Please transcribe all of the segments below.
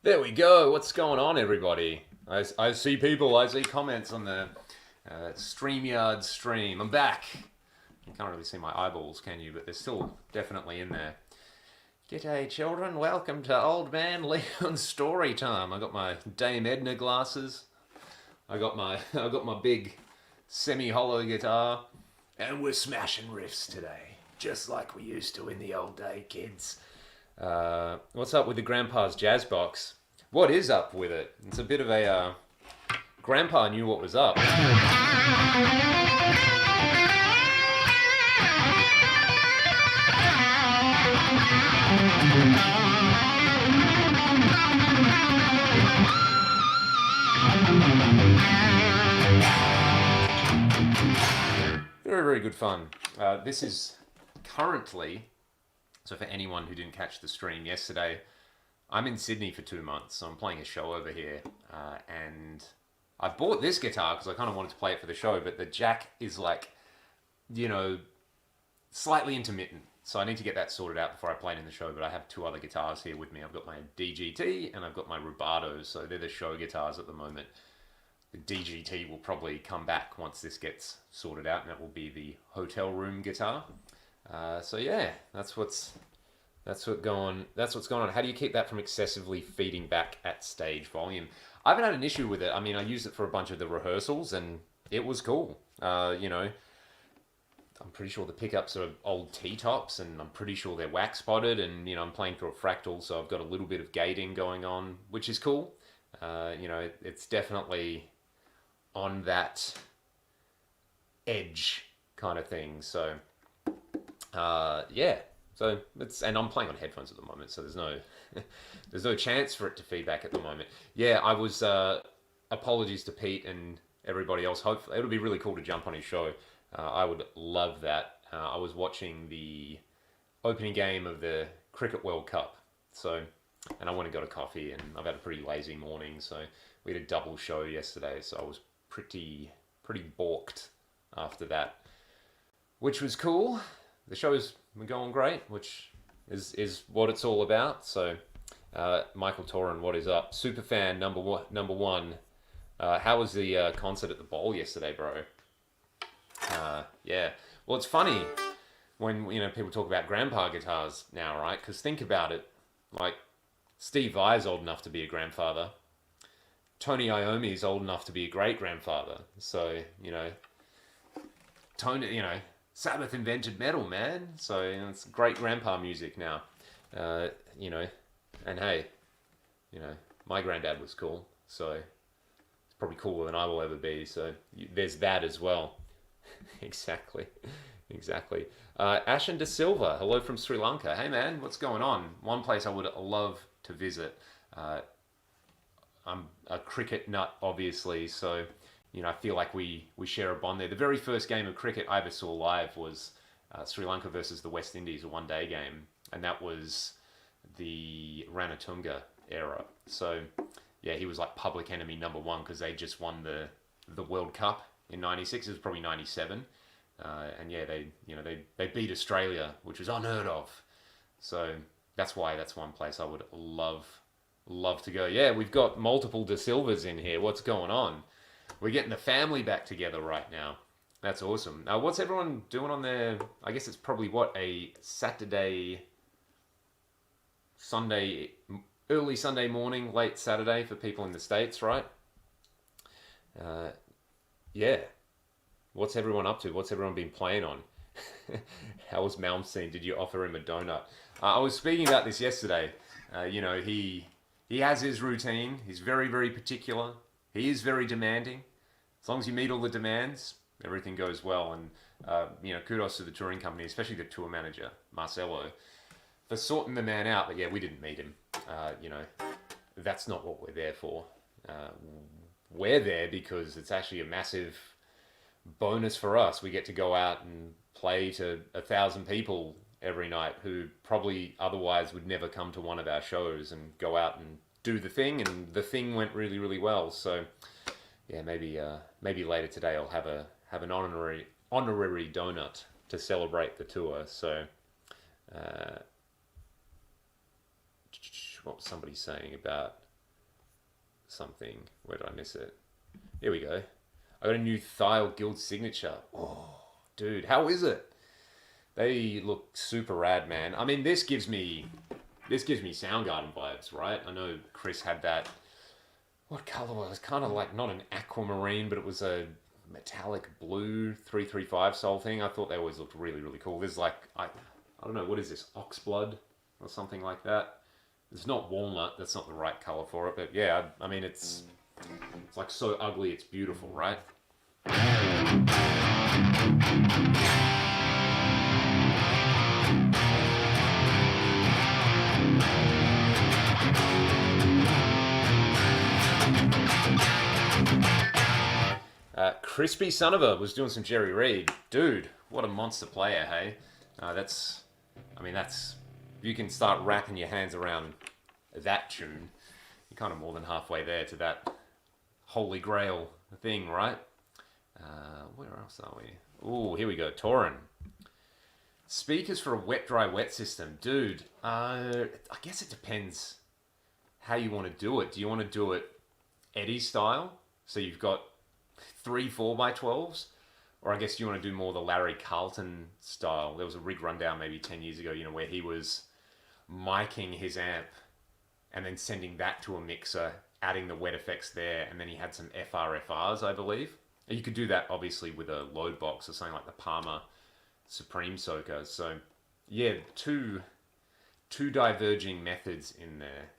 There we go. What's going on, everybody? I see people, I see comments on the StreamYard stream. I'm back. You can't really see my eyeballs, can you? But they're still definitely in there. G'day, children. Welcome to Old Man Leon's story time. I got my Dame Edna glasses. I got my big semi-hollow guitar, and we're smashing riffs today, just like we used to in the old day, kids. What's up with the Grandpa's Jazz Box? What is up with it? It's a bit of a Grandpa knew what was up. Very, very good fun. This is currently, so for anyone who didn't catch the stream yesterday, I'm in Sydney for 2 months, so I'm playing a show over here, and I bought this guitar because I kind of wanted to play it for the show, but the jack is like, you know, slightly intermittent, so I need to get that sorted out before I play it in the show, but I have two other guitars here with me. I've got my DGT and I've got my Rubatos, so they're the show guitars at the moment. The DGT will probably come back once this gets sorted out, and that will be the hotel room guitar. So yeah, that's what's going on. How do you keep that from excessively feeding back at stage volume? I haven't had an issue with it. I mean, I used it for a bunch of the rehearsals, and it was cool. I'm pretty sure the pickups are old T-tops, and I'm pretty sure they're wax spotted, and I'm playing through a fractal, so I've got a little bit of gating going on, which is cool. It's definitely on that edge kind of thing. So yeah. So and I'm playing on headphones at the moment, so there's no chance for it to feedback at the moment. Yeah, I was apologies to Pete and everybody else. Hopefully, it'll be really cool to jump on his show. I would love that. I was watching the opening game of the Cricket World Cup, and I went and got a coffee, and I've had a pretty lazy morning, so we had a double show yesterday, so I was pretty balked after that, which was cool. The show's been going great, which is what it's all about. So, Michael Toran, what is up? Superfan number one. How was the concert at the Bowl yesterday, bro? Yeah. Well, it's funny when people talk about grandpa guitars now, right? Because think about it, like Steve Vai's old enough to be a grandfather. Tony Iommi's old enough to be a great grandfather. So Tony, Sabbath invented metal, man. So it's great grandpa music now. And hey, my granddad was cool. So it's probably cooler than I will ever be. So there's that as well. Exactly. Ashen De Silva, hello from Sri Lanka. Hey man, what's going on? One place I would love to visit. I'm a cricket nut, obviously, so I feel like we share a bond there. The very first game of cricket I ever saw live was Sri Lanka versus the West Indies, a one-day game, and that was the Ranatunga era. So yeah, he was like public enemy number one because they just won the World Cup in '96. It was probably '97, and yeah, they beat Australia, which was unheard of. So that's one place I would love to go. Yeah, we've got multiple De Silvas in here. What's going on? We're getting the family back together right now. That's awesome. What's everyone doing on their, I guess it's probably a Sunday, early Sunday morning, late Saturday for people in the States, right? Yeah. What's everyone up to? What's everyone been playing on? How was Malmsteen? Did you offer him a donut? I was speaking about this yesterday. He has his routine. He's very, very particular. He is very demanding. As long as you meet all the demands, everything goes well. And kudos to the touring company, especially the tour manager Marcelo, for sorting the man out. But yeah, we didn't meet him. That's not what we're there for. We're there because it's actually a massive bonus for us. We get to go out and play to 1,000 people every night who probably otherwise would never come to one of our shows, and go out and do the thing, and the thing went really, really well. So yeah, maybe later today I'll have an honorary donut to celebrate the tour. So what was somebody saying about something. Where did I miss it? Here we go. I got a new Thial Guild signature. Oh, dude, how is it? They look super rad, man. I mean, this gives me Soundgarden vibes, right? I know Chris had that. What color was it? It was kind of like not an aquamarine, but it was a metallic blue 335 soul thing. I thought they always looked really, really cool. There's like I don't know, what is this? Oxblood or something like that. It's not walnut. That's not the right color for it. But yeah, I mean it's like so ugly. It's beautiful, right? Crispy Sonover was doing some Jerry Reed. Dude, what a monster player, hey? That's, you can start wrapping your hands around that tune. You're kind of more than halfway there to that holy grail thing, right? Where else are we? Ooh, here we go. Tauren. Speakers for a wet, dry, wet system. Dude, I guess it depends how you want to do it. Do you want to do it Eddie style? So you've got 3 4x12s? Or I guess you want to do more the Larry Carlton style. There was a rig rundown maybe 10 years ago, where he was miking his amp and then sending that to a mixer, adding the wet effects there, and then he had some FRFRs, I believe. And you could do that obviously with a load box or something like the Palmer Supreme Soaker. So yeah, two diverging methods in there.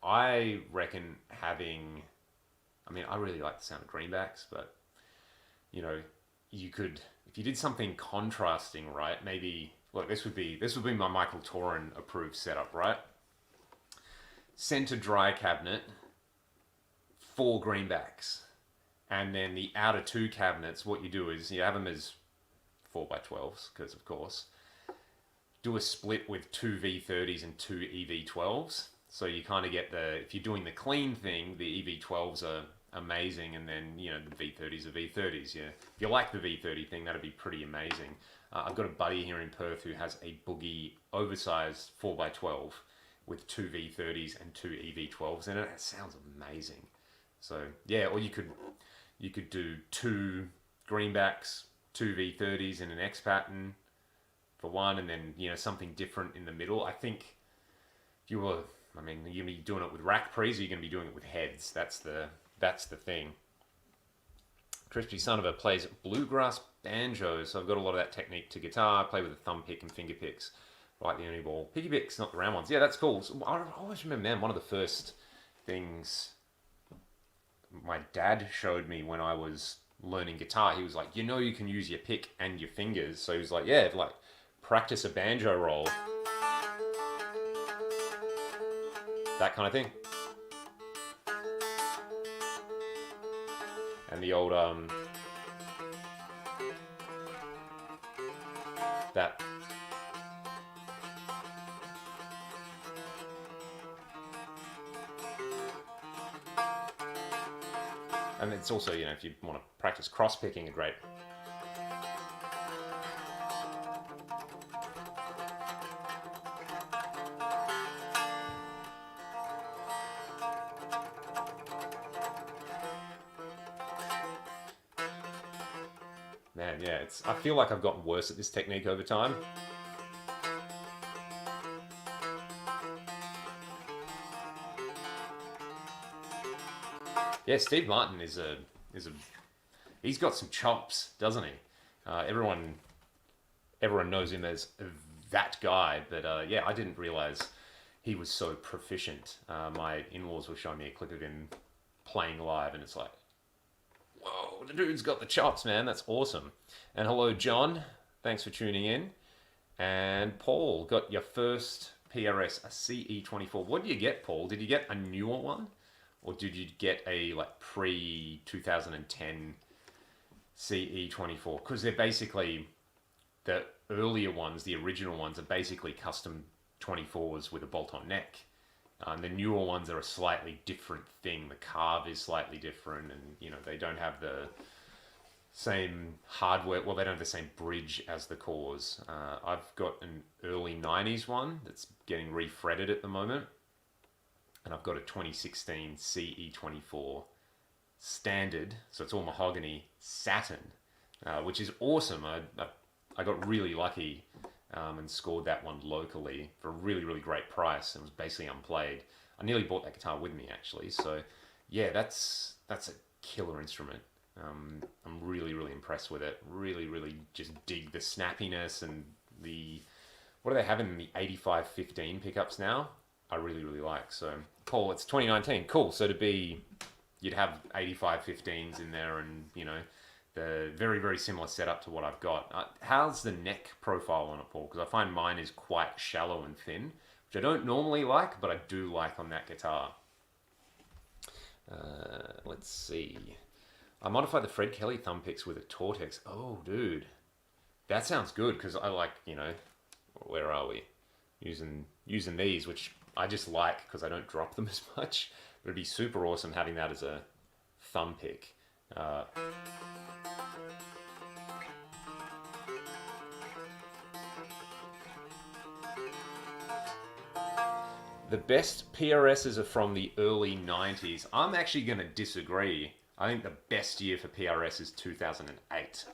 I reckon having, I really like the sound of greenbacks, but you could, if you did something contrasting, right? Maybe look, this would be my Michael Tauren approved setup, right? Center dry cabinet, 4 greenbacks, and then the outer 2 cabinets. What you do is you have them as 4x12s, because of course, do a split with 2 V30s and 2 EV12s. So you kind of get if you're doing the clean thing, the EV12s are amazing, and then the V30s are V30s. Yeah, if you like the V30 thing, that'd be pretty amazing. I've got a buddy here in Perth who has a boogie oversized 4x12 with 2 V30s and 2 EV12s in it. It sounds amazing. So yeah, or you could do 2 greenbacks, 2 V30s in an X pattern for one, and then something different in the middle. I think if you were, you're gonna be doing it with rack pre's, or you're gonna be doing it with heads. That's the thing. Crispy Sonover plays bluegrass banjo, so I've got a lot of that technique to guitar. I play with a thumb pick and finger picks, like the Yngwie ball. Picky picks, not the round ones. Yeah, that's cool. So I always remember, man, one of the first things my dad showed me when I was learning guitar, he was like, you can use your pick and your fingers. So he was like, yeah, like practice a banjo roll. That kind of thing. And the old, that. And it's also, if you want to practice cross-picking, a great. Man, yeah, I feel like I've gotten worse at this technique over time. Yeah, Steve Martin he's got some chops, doesn't he? Everyone knows him as that guy, but yeah, I didn't realize he was so proficient. My in-laws were showing me a clip of him playing live, and it's like, whoa, the dude's got the chops, man. That's awesome. And hello, John. Thanks for tuning in. And Paul, got your first PRS, a CE24. What did you get, Paul? Did you get a newer one? Or did you get a pre-2010 CE24? Because they're basically, the earlier ones, the original ones, are basically custom 24s with a bolt-on neck. And the newer ones are a slightly different thing. The carve is slightly different, and they don't have the same hardware. Well, they don't have the same bridge as the cores. I've got an early 90s one that's getting refretted at the moment. and I've got a 2016 CE24 standard, so it's all mahogany satin, which is awesome. I got really lucky and scored that one locally for a really, really great price, and it was basically unplayed. I nearly bought that guitar with me actually, so yeah, that's a killer instrument. I'm really, really impressed with it. Really, really just dig the snappiness and the, what do they have in the 8515 pickups now? I really, really like. So, Paul, it's 2019. Cool. So you'd have 8515s in there, and the very, very similar setup to what I've got. How's the neck profile on it, Paul? Because I find mine is quite shallow and thin, which I don't normally like, but I do like on that guitar. Let's see. I modified the Fred Kelly thumb picks with a Tortex. Oh, dude. That sounds good, because I like, where are we? Using these, which I just like because I don't drop them as much. But it'd be super awesome having that as a thumb pick. The best PRSs are from the early 90s. I'm actually going to disagree. I think the best year for PRS is 2008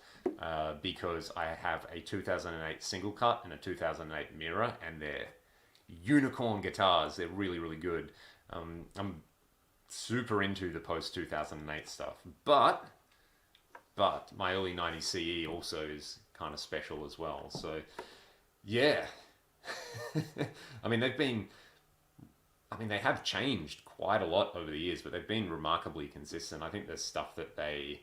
because I have a 2008 single cut and a 2008 mirror, and they're unicorn guitars. They're really, really good. I'm super into the post-2008 stuff, but my early 90s CE also is kind of special as well. So, yeah. They have changed quite a lot over the years, but they've been remarkably consistent. I think the stuff that they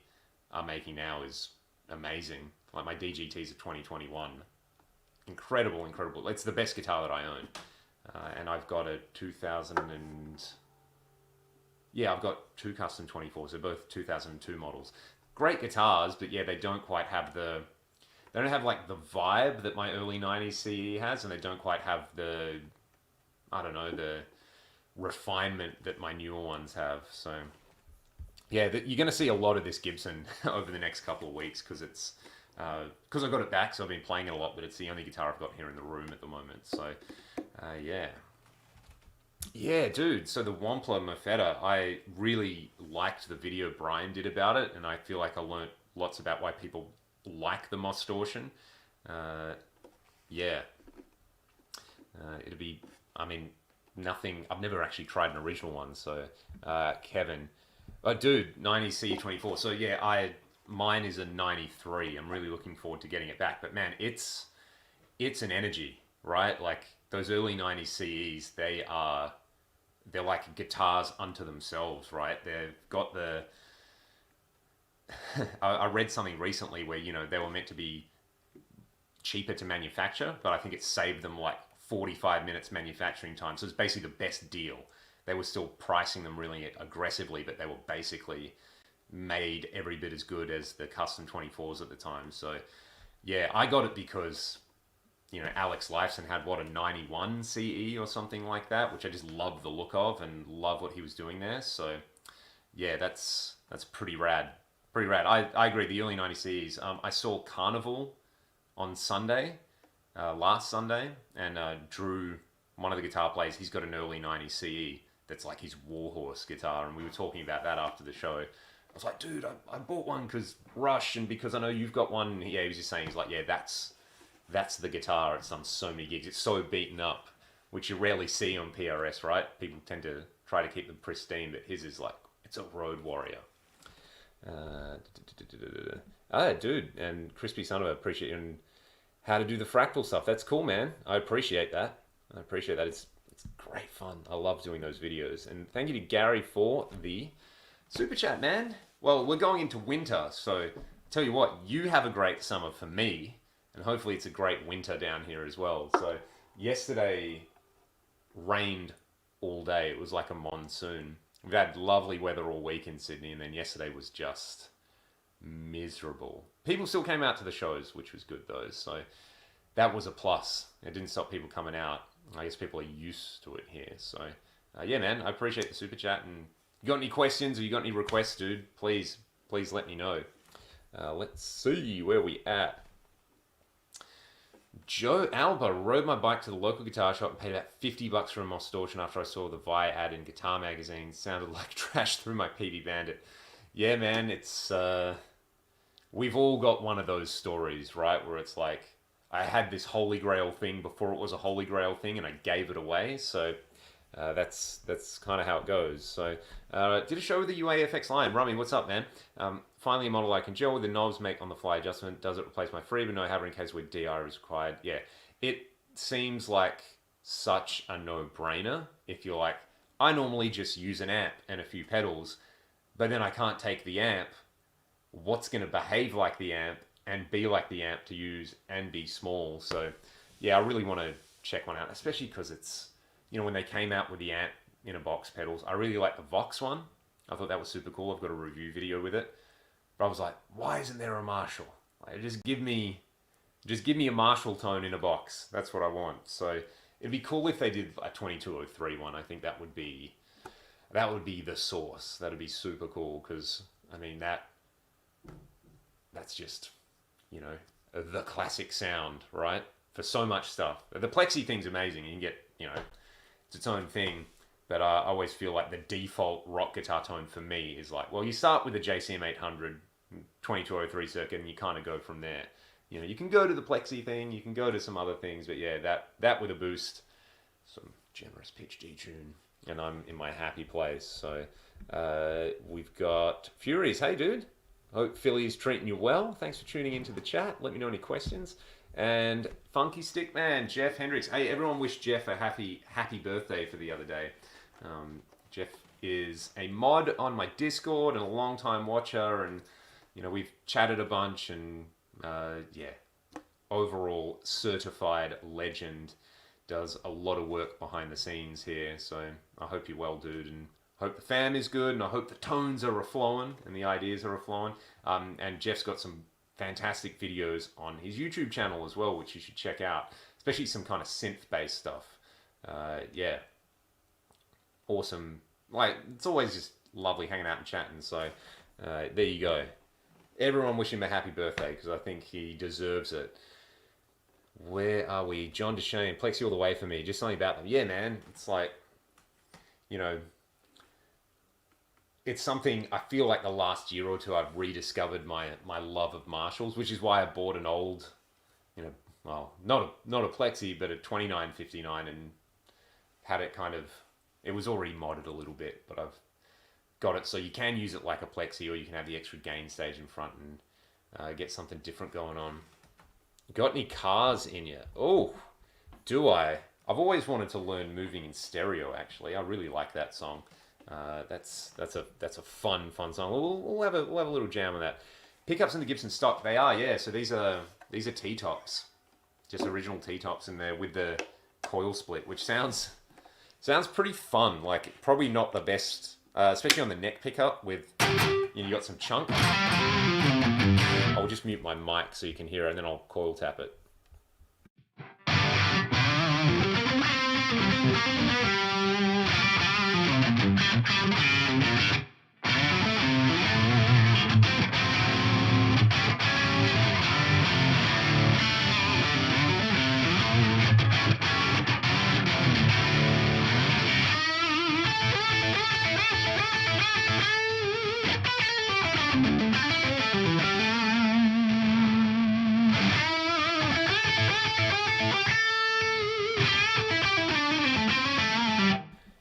are making now is amazing. Like my DGT's of 2021. Incredible, incredible. It's the best guitar that I own. And I've got a 2000 and... Yeah, I've got two custom 24s. They're both 2002 models. Great guitars, but yeah, they don't quite have the... They don't have like the vibe that my early 90s CE has, and they don't quite have the... I don't know, the refinement that my newer ones have. So yeah, you're going to see a lot of this Gibson over the next couple of weeks, because it's because I got it back, so I've been playing it a lot, but it's the only guitar I've got here in the room at the moment. So yeah, dude. So the Wampler Mofetta, I really liked the video Brian did about it, and I feel like I learnt lots about why people like the Mostortion. It'll be, nothing. I've never actually tried an original one, so Kevin, dude, 90 CE24. So yeah, mine is a 93. I'm really looking forward to getting it back. But man, it's an energy, right? Like those early 90 CEs, they're like guitars unto themselves, right? They've got the. I read something recently where they were meant to be cheaper to manufacture, but I think it saved them like 45 minutes manufacturing time. So it's basically the best deal. They were still pricing them really aggressively, but they were basically made every bit as good as the custom 24s at the time. So yeah, I got it because, Alex Lifeson had a 91 CE or something like that, which I just love the look of and love what he was doing there. So yeah, that's pretty rad. Pretty rad. I agree. The early 90 CEs. I saw Carnival on Sunday, last Sunday, and Drew, one of the guitar players, he's got an early 90 CE that's like his Warhorse guitar, and we were talking about that after the show. I was like, dude, I bought one because Rush, and because I know you've got one. Yeah, he was just saying, he's like, yeah, that's the guitar. It's done so many gigs. It's so beaten up, which you rarely see on PRS, right? People tend to try to keep them pristine, but his is like, it's a road warrior. Dude, and Crispy Son of a, appreciate you and how to do the fractal stuff. That's cool, man. I appreciate that. It's great fun. I love doing those videos. And thank you to Gary for the super chat, man. Well, we're going into winter, so tell you what, you have a great summer for me, and hopefully it's a great winter down here as well. So yesterday rained all day. It was like a monsoon. We've had lovely weather all week in Sydney, and then yesterday was just miserable. People still came out to the shows, which was good though, so that was a plus. It didn't stop people coming out. I guess people are used to it here. So yeah, man, I appreciate the super chat. And you got any questions or you got any requests, dude, please let me know. Let's see where we at. Joe Alba rode my bike to the local guitar shop and paid about $50 for a Distortion after I saw the Vi ad in Guitar Magazine. Sounded like trash through my PB Bandit. Yeah, man, it's we've all got one of those stories, right? Where it's like I had this Holy Grail thing before it was a Holy Grail thing, and I gave it away. So that's kind of how it goes. So did a show with the UAFX line. Rummy, what's up, man? Finally a model I can gel with the knobs, make on the fly adjustment. Does it replace my Freeba? No, have it in case where DR is required. Yeah, it seems like such a no-brainer. If you're like, I normally just use an amp and a few pedals, but then I can't take the amp. What's going to behave like the amp and be like the amp to use and be small? So yeah, I really want to check one out, especially because it's, when they came out with the amp in a box pedals, I really like the Vox one. I thought that was super cool. I've got a review video with it. But I was like, why isn't there a Marshall? Like, just give me a Marshall tone in a box. That's what I want. So it'd be cool if they did a 2203 one. I think that would be the source. That'd be super cool because I mean that's just the classic sound, right? For so much stuff. The Plexi thing's amazing. You can get it's its own thing. But I always feel like the default rock guitar tone for me is like, well, you start with the JCM 800 2203 circuit and you kind of go from there. You can go to the Plexi thing, you can go to some other things, but yeah, that with a boost, some generous pitch detune, and I'm in my happy place. So we've got Furies. Hey, dude. Hope Philly's treating you well. Thanks for tuning into the chat. Let me know any questions. And Funky Stick Man, Jeff Hendricks. Hey, everyone wish Jeff a happy birthday for the other day. Jeff is a mod on my Discord and a long-time watcher, and we've chatted a bunch, and overall certified legend. Does a lot of work behind the scenes here, so I hope you're well, dude, and hope the fam is good, and I hope the tones are flowing and the ideas are flowing. And Jeff's got some fantastic videos on his YouTube channel as well, which you should check out, especially some kind of synth-based stuff. Awesome. Like, it's always just lovely hanging out and chatting. So there you go. Everyone wish him a happy birthday because I think he deserves it. Where are we? John Deshane, Plexi all the way for me. Just something about them. Yeah, man. It's like, it's something I feel like the last year or two I've rediscovered my love of Marshalls, which is why I bought an old, not a Plexi, but a 2959 and had it kind of, it was already modded a little bit, but I've got it so you can use it like a Plexi, or you can have the extra gain stage in front and get something different going on. Got any cars in you? Oh, do I? I've always wanted to learn Moving in Stereo, actually. I really like that song. That's a fun song. We'll have a little jam on that. Pickups in the Gibson stock, they are, yeah. So these are T-tops, just original T-tops in there with the coil split, which sounds pretty fun. Like, probably not the best, especially on the neck pickup with, you got some chunk. I'll just mute my mic so you can hear it, and then I'll coil tap it.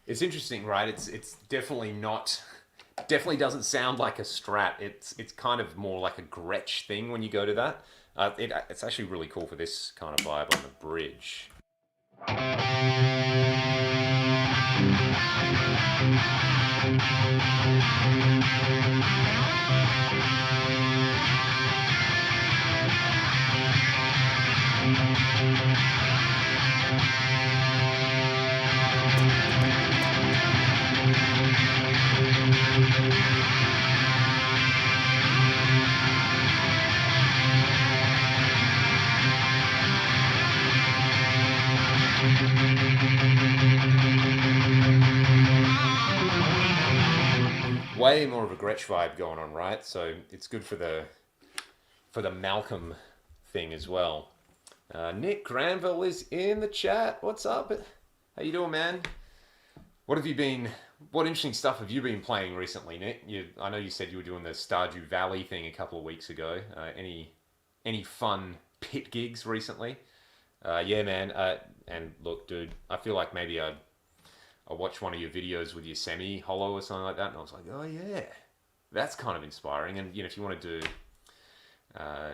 It's interesting, right? It's definitely doesn't sound like a Strat. It's kind of more like a Gretsch thing when you go to that. It's actually really cool for this kind of vibe on the bridge. Way more of a Gretsch vibe going on, right? So it's good for the Malcolm thing as well. Nick Granville is in the chat. What's up? How you doing, man? What have you been? What interesting stuff have you been playing recently, Nick? I know you said you were doing the Stardew Valley thing a couple of weeks ago. Any fun pit gigs recently? Yeah, man. And look, dude, I feel like maybe I watched one of your videos with your semi hollow or something like that, and I was like, oh yeah, that's kind of inspiring. And if uh,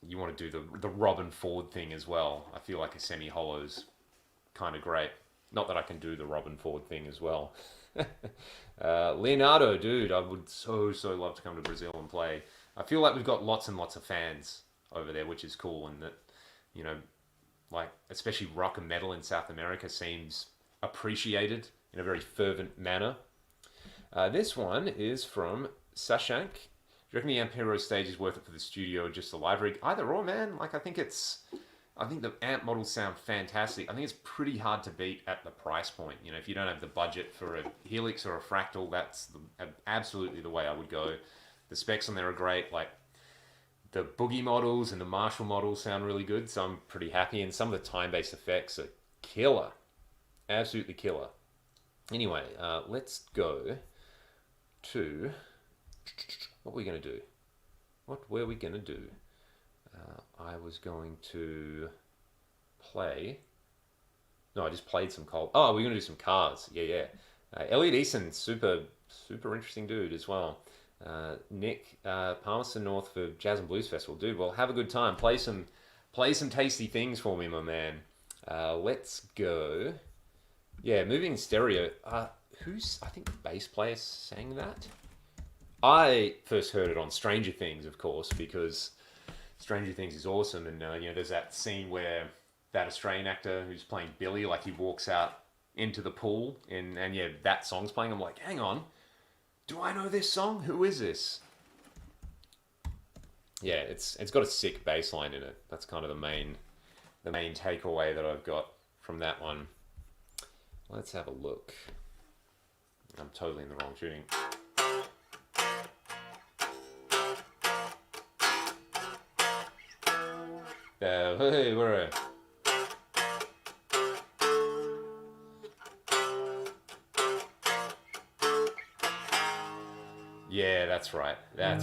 you want to do the Robin Ford thing as well, I feel like a semi hollow's kind of great. Not that I can do the Robin Ford thing as well. Leonardo, dude, I would so love to come to Brazil and play. I feel like we've got lots and lots of fans over there, which is cool, and that you know, like especially rock and metal in South America seems appreciated in a very fervent manner. This one is from Sashank. Do you reckon the Ampero stage is worth it for the studio or just the live rig? Either or, man. Like I think the amp models sound fantastic. I think it's pretty hard to beat at the price point. If you don't have the budget for a Helix or a Fractal, that's absolutely the way I would go. The specs on there are great. Like the Boogie models and the Marshall models sound really good, so I'm pretty happy. And some of the time-based effects are killer. Absolutely killer. Anyway, let's go to... What were we going to do? What were we going to do? I was going to play... No, I just played some cold... Oh, we're going to do some cars. Yeah. Elliot Eason, super interesting dude as well. Nick, Palmerston North for Jazz and Blues Festival. Dude, well, have a good time. Play some tasty things for me, my man. Let's go. Yeah, moving in stereo. I think the bass player sang that? I first heard it on Stranger Things, of course, because Stranger Things is awesome. And, there's that scene where that Australian actor who's playing Billy, like he walks out into the pool and yeah, that song's playing. I'm like, hang on. Do I know this song? Who is this? Yeah, it's got a sick bass line in it. That's kind of the main takeaway that I've got from that one. Let's have a look. I'm totally in the wrong tuning. Hey, where are Yeah, that's right. I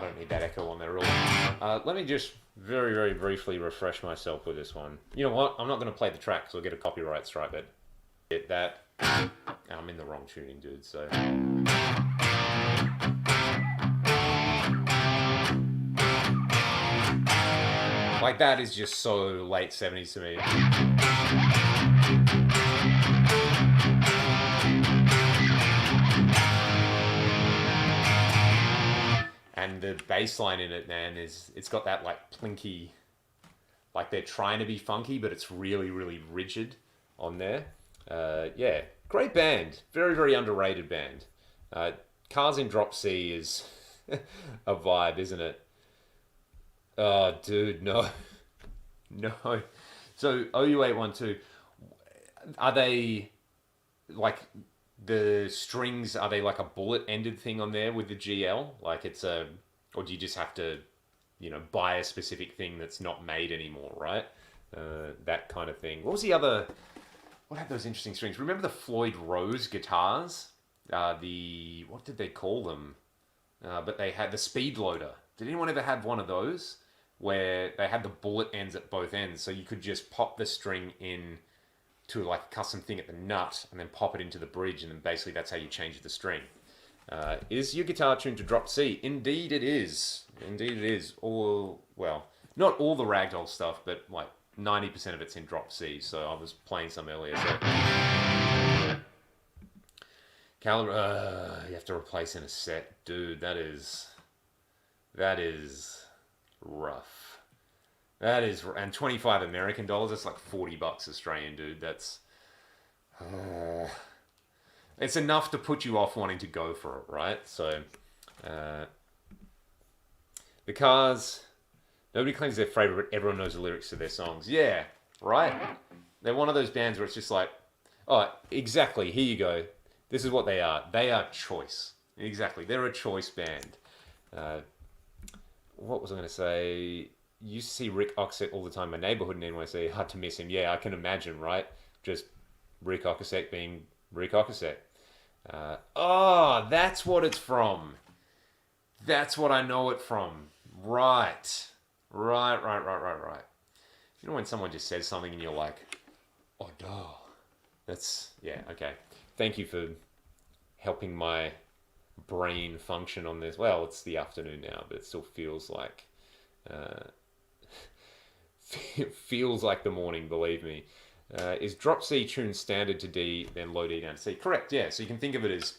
don't need that echo on there really. Let me just very briefly refresh myself with this one. You know what? I'm not going to play the track because I'll get a copyright strike. But get that. I'm in the wrong tuning, dude. So. Like that is just so late 70s to me. And the bass line in it, man, it's got that like plinky, like they're trying to be funky, but it's really rigid on there. Yeah, great band. Very underrated band. Cars in Drop C is a vibe, isn't it? Oh, dude, no. So OU812, are they like the strings? Are they like a bullet ended thing on there with the GL? Like or do you just have to, buy a specific thing that's not made anymore, right? That kind of thing. What had those interesting strings? Remember the Floyd Rose guitars? What did they call them? But they had the Speed Loader. Did anyone ever have one of those? Where they had the bullet ends at both ends, so you could just pop the string in to like a custom thing at the nut and then pop it into the bridge, and then basically that's how you change the string. Is your guitar tuned to drop C? Indeed it is. Well, not all the ragdoll stuff, but like 90% of it's in drop C, so I was playing some earlier. So. Caliber, you have to replace in a set. Dude, that is rough. And 25 American dollars, that's like $40 Australian, dude. That's it's enough to put you off wanting to go for it, right? So the Cars, nobody claims they're favorite, but everyone knows the lyrics to their songs. Yeah, right? They're one of those bands where it's just like, oh, exactly, here you go. This is what they are. They are choice. Exactly, they're a choice band. what was I going to say? Used to see Rick Ocasek all the time in my neighborhood in NYC. Hard to miss him. Yeah, I can imagine, right? Just Rick Ocasek being Rick Ocasek. Oh, that's what it's from. That's what I know it from. Right. Right. You know when someone just says something and you're like, oh, duh. That's, yeah, okay. Thank you for helping my brain function on this. Well, it's the afternoon now, but it still feels like, uh, feels like the morning, believe me. Is drop C tuned standard to D, then low D down to C? Correct, yeah. So you can think of it as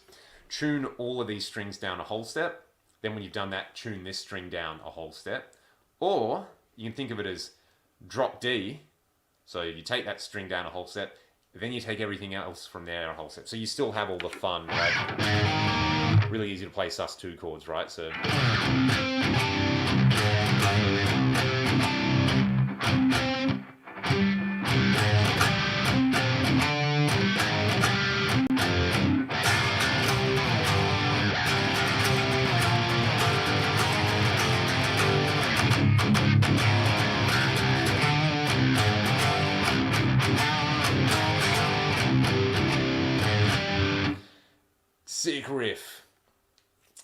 tune all of these strings down a whole step. Then when you've done that, tune this string down a whole step. Or you can think of it as drop D. So you take that string down a whole step, then you take everything else from there a whole step. So you still have all the fun, right? Really easy to play sus2 chords, right? So sick riff.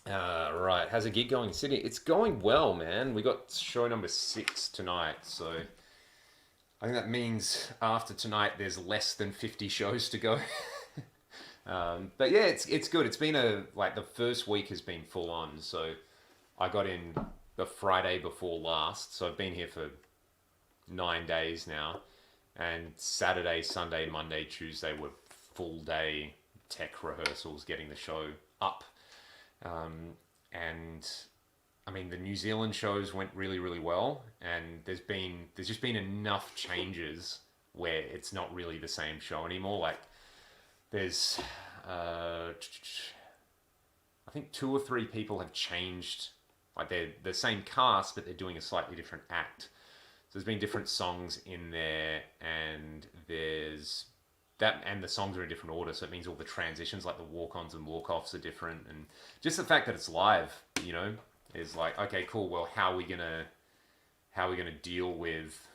Right, how's a gig going in Sydney? It's going well, man. We got show number 6 tonight, so I think that means after tonight there's less than 50 shows to go. But yeah, it's good. It's been the first week has been full on. So I got in the Friday before last, so I've been here for 9 days now, and Saturday, Sunday, Monday, Tuesday were full day tech rehearsals, getting the show up. And I mean, the New Zealand shows went really, really well, and there's just been enough changes where it's not really the same show anymore. Like there's, I think 2 or 3 people have changed. Like they're the same cast, but they're doing a slightly different act. So there's been different songs in there, and there's that, and the songs are in different order, so it means all the transitions, like the walk-ons and walk-offs, are different, and just the fact that it's live, is like, okay, cool. Well, how are we gonna deal with?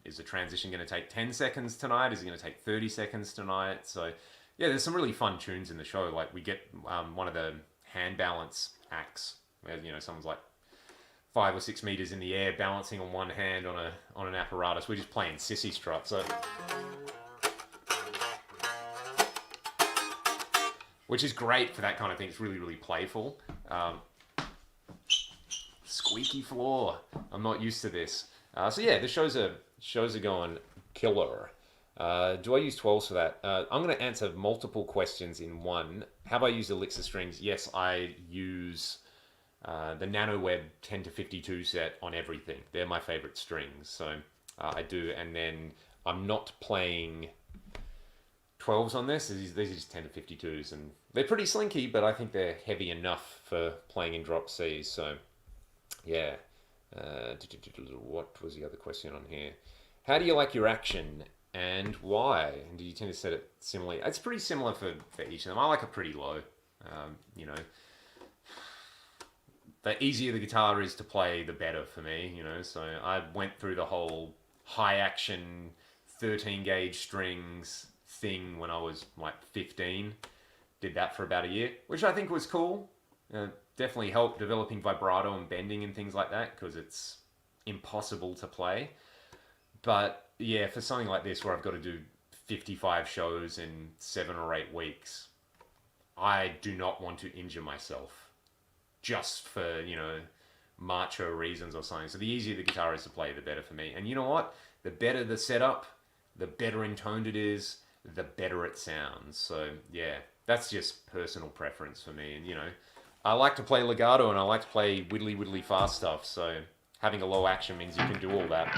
Is the transition gonna take 10 seconds tonight? Is it gonna take 30 seconds tonight? So, yeah, there's some really fun tunes in the show. Like we get one of the hand balance acts, where someone's like 5 or 6 meters in the air, balancing on one hand on an apparatus. We're just playing sissy strut, so. Which is great for that kind of thing. It's really, really playful. Squeaky floor. I'm not used to this. So yeah, the shows are going killer. Do I use 12s for that? I'm going to answer multiple questions in one. Have I used Elixir strings? Yes, I use the NanoWeb 10 to 52 set on everything. They're my favorite strings. So I do. And then I'm not playing 12s on this. These are just 10 to 52s, and they're pretty slinky, but I think they're heavy enough for playing in drop Cs. So yeah. What was the other question on here? How do you like your action and why? And do you tend to set it similarly? It's pretty similar for each of them. I like it pretty low. The easier the guitar is to play, the better for me. So I went through the whole high action 13 gauge strings thing when I was like 15. Did that for about a year, which I think was cool. Definitely helped developing vibrato and bending and things like that, because it's impossible to play. But yeah, for something like this where I've got to do 55 shows in 7 or 8 weeks, I do not want to injure myself just for, macho reasons or something. So the easier the guitar is to play, the better for me. And you know what? The better the setup, the better intoned it is, the better it sounds. So yeah, that's just personal preference for me. And I like to play legato and I like to play widdly fast stuff. So having a low action means you can do all that.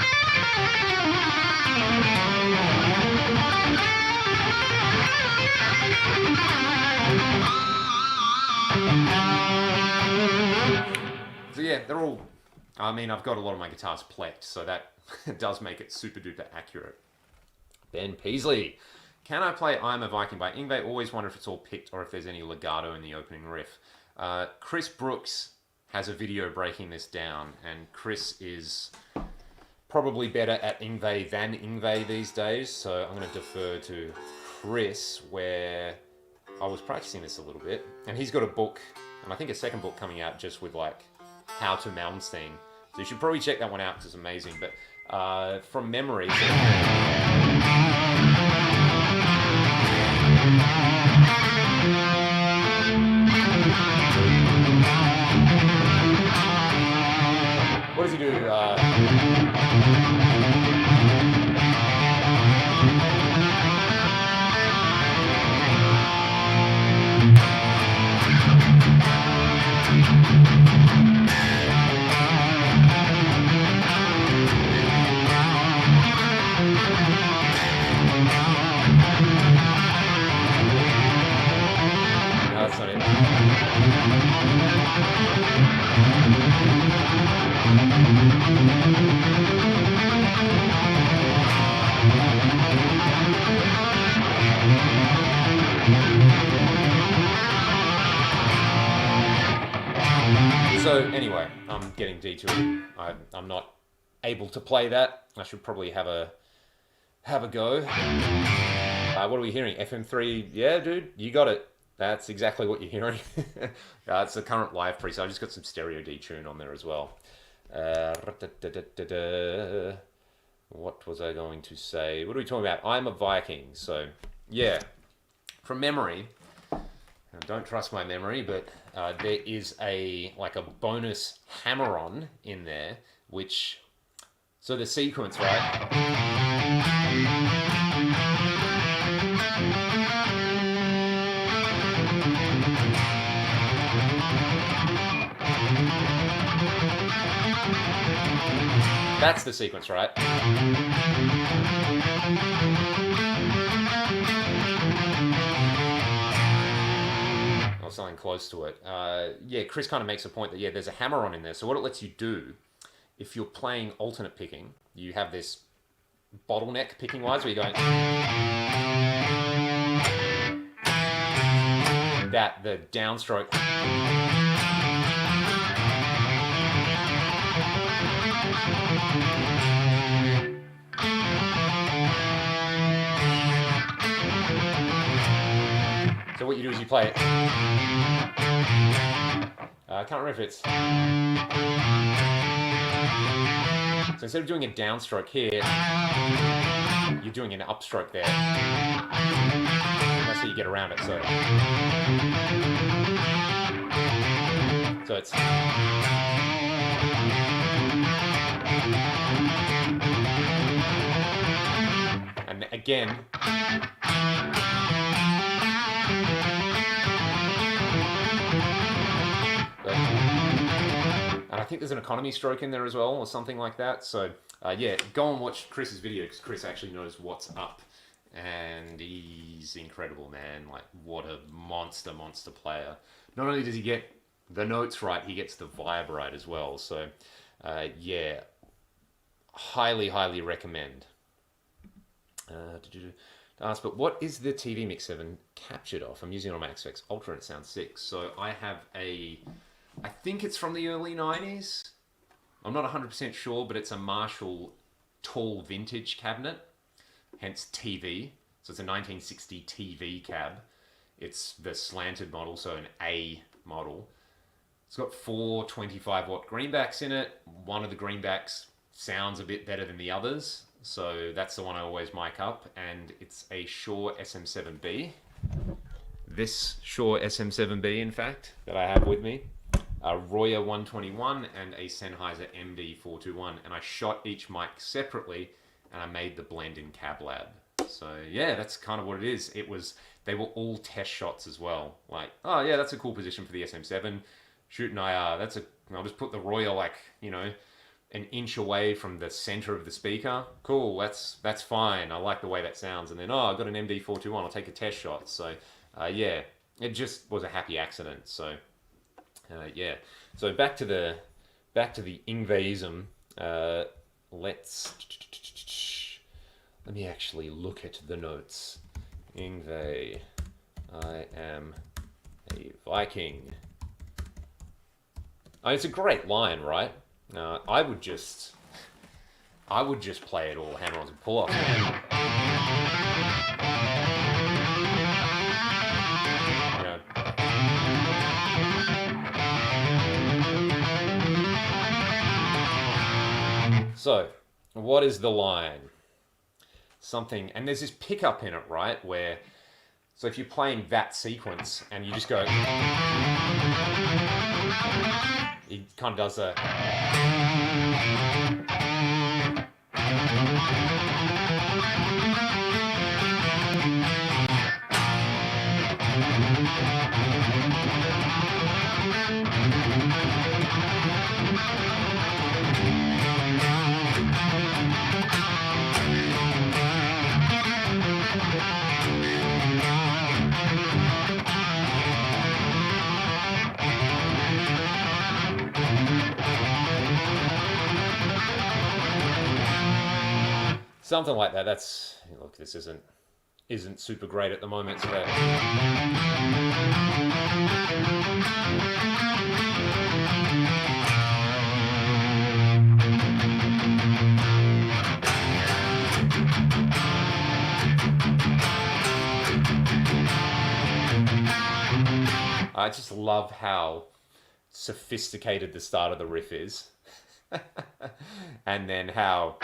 So yeah, they're all, I've got a lot of my guitars plecked, so that does make it super duper accurate. Ben Peasley. Can I play I'm a Viking by Yngwie? Always wonder if it's all picked or if there's any legato in the opening riff. Chris Brooks has a video breaking this down, and Chris is probably better at Yngwie than Yngwie these days, so I'm going to defer to Chris, where I was practicing this a little bit, and he's got a book, and I think a second book coming out just with like how to Malmsteen. So you should probably check that one out because it's amazing. But from memory, what does he do? No, that's not it. So anyway, I'm getting detoured. I'm not able to play that. I should probably have a go. What are we hearing? FM3. Yeah, dude, you got it. That's exactly what you're hearing. It's the current live preset. I just got some stereo detune on there as well. What was I going to say? What are we talking about? I'm a Viking. So yeah, from memory. Don't trust my memory, but there is a bonus hammer-on in there, which, so the sequence, right? That's the sequence, right? Or something close to it. Yeah, Chris kind of makes a point that, yeah, there's a hammer-on in there. So what it lets you do, if you're playing alternate picking, you have this bottleneck picking-wise where you're going... that, the downstroke... So what you do is you play it. I can't remember if it's... So instead of doing a downstroke here, you're doing an upstroke there. And that's how you get around it. So it's... And again... And I think there's an economy stroke in there as well, or something like that. So yeah, go and watch Chris's video, because Chris actually knows what's up. And he's incredible, man. Like, what a monster player. Not only does he get the notes right, he gets the vibe right as well. So yeah, highly recommend. But what is the TV Mix 7 captured off? I'm using it on my XFX Ultra and it sounds sick. So I have I think it's from the early 90s. I'm not 100% sure, but it's a Marshall tall vintage cabinet, hence TV. So it's a 1960 TV cab. It's the slanted model, so an A model. It's got 4 25-watt greenbacks in it. One of the greenbacks sounds a bit better than the others, so that's the one I always mic up, and it's a Shure SM7B. This Shure SM7B, in fact, that I have with me. A Royer 121 and a Sennheiser MD421, and I shot each mic separately, and I made the blend in Cab Lab. So yeah, that's kind of what it is. They were all test shots as well. Like, oh yeah, that's a cool position for the SM7. Shoot an IR. I'll just put the Royer, like, you know, an inch away from the center of the speaker. Cool, that's fine. I like the way that sounds. And then, oh, I've got an MD421. I'll take a test shot. So yeah, it just was a happy accident. So yeah. So back to the Yngwieism. Let me actually look at the notes. Yngwie, I am a Viking. It's a great line, right? I would just, I would just play it all hammer-ons and pull-offs. You know. So, what is the line? Something, and there's this pickup in it, right? Where, so if you're playing that sequence and you just go, he kind of does a. Something like that. That's, look. This isn't super great at the moment. So I just love how sophisticated the start of the riff is, and then how.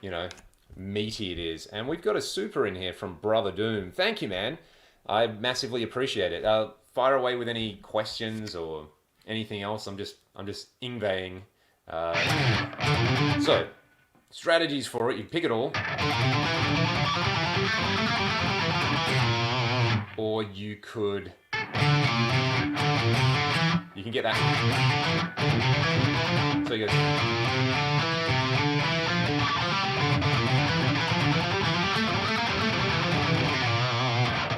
You know, meaty it is. And we've got a super in here from Brother Doom. Thank you, man. I massively appreciate it. Fire away with any questions or anything else. I'm just Yngwieing. So, strategies for it. You pick it all. Or you could. You can get that. So you go.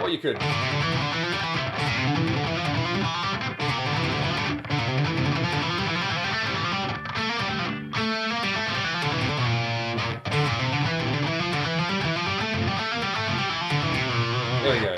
Or you could. There we go.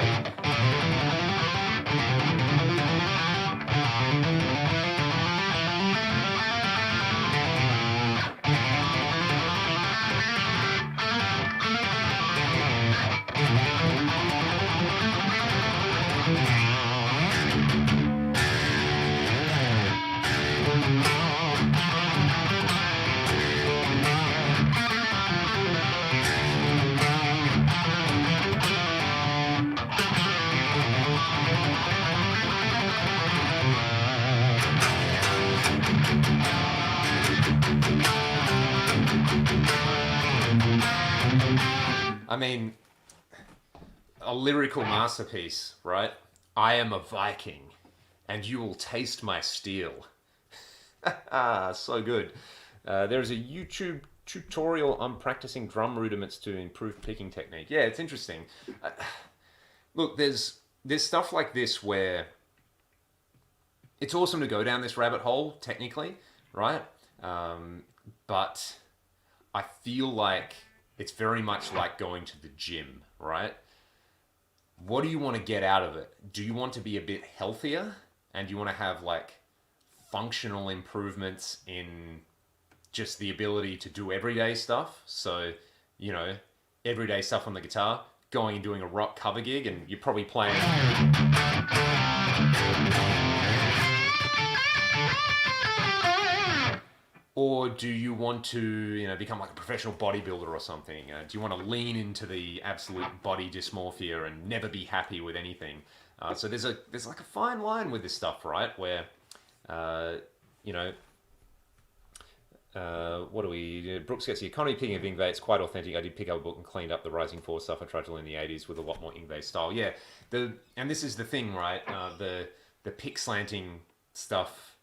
I mean, a lyrical masterpiece, right? I am a Viking, and you will taste my steel. So good. There's a YouTube tutorial on practicing drum rudiments to improve picking technique. Yeah, it's interesting. Look, there's stuff like this where it's awesome to go down this rabbit hole, technically, right? But I feel like it's very much like going to the gym, right? What do you want to get out of it? Do you want to be a bit healthier? And do you want to have like functional improvements in just the ability to do everyday stuff? So, you know, everyday stuff on the guitar, going and doing a rock cover gig, and you're probably playing. Or do you want to, you know, become like a professional bodybuilder or something? Do you want to lean into the absolute body dysmorphia and never be happy with anything? So there's like a fine line with this stuff, right? Where, you know, what do we? Brooks gets the economy picking of Yngwie. It's quite authentic. I did pick up a book and cleaned up the Rising Force stuff I tried to learn in the '80s with a lot more Yngwie style. Yeah, and this is the thing, right? The pick slanting stuff.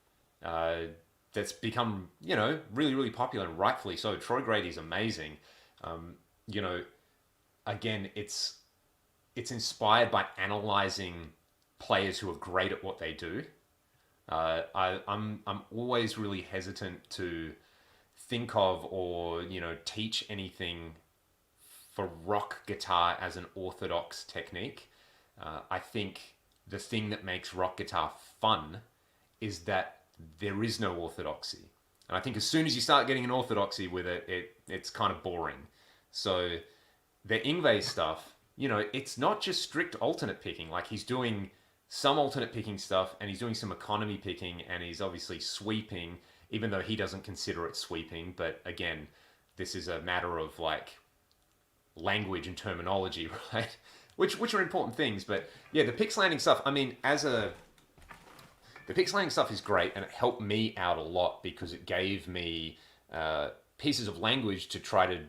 That's become, you know, really, really popular, and rightfully so. Troy Grady's amazing. You know, again, it's inspired by analyzing players who are great at what they do. I'm always really hesitant to think of or, you know, teach anything for rock guitar as an orthodox technique, I think the thing that makes rock guitar fun is that there is no orthodoxy. And I think as soon as you start getting an orthodoxy with it, it's kind of boring. So the Yngwie stuff, it's not just strict alternate picking. Like, he's doing some alternate picking stuff, and he's doing some economy picking, and he's obviously sweeping, even though he doesn't consider it sweeping. But again, this is a matter of like language and terminology, right? Which are important things. But yeah, the pick slanting stuff, I mean, the pick slanting stuff is great, and it helped me out a lot because it gave me pieces of language to try to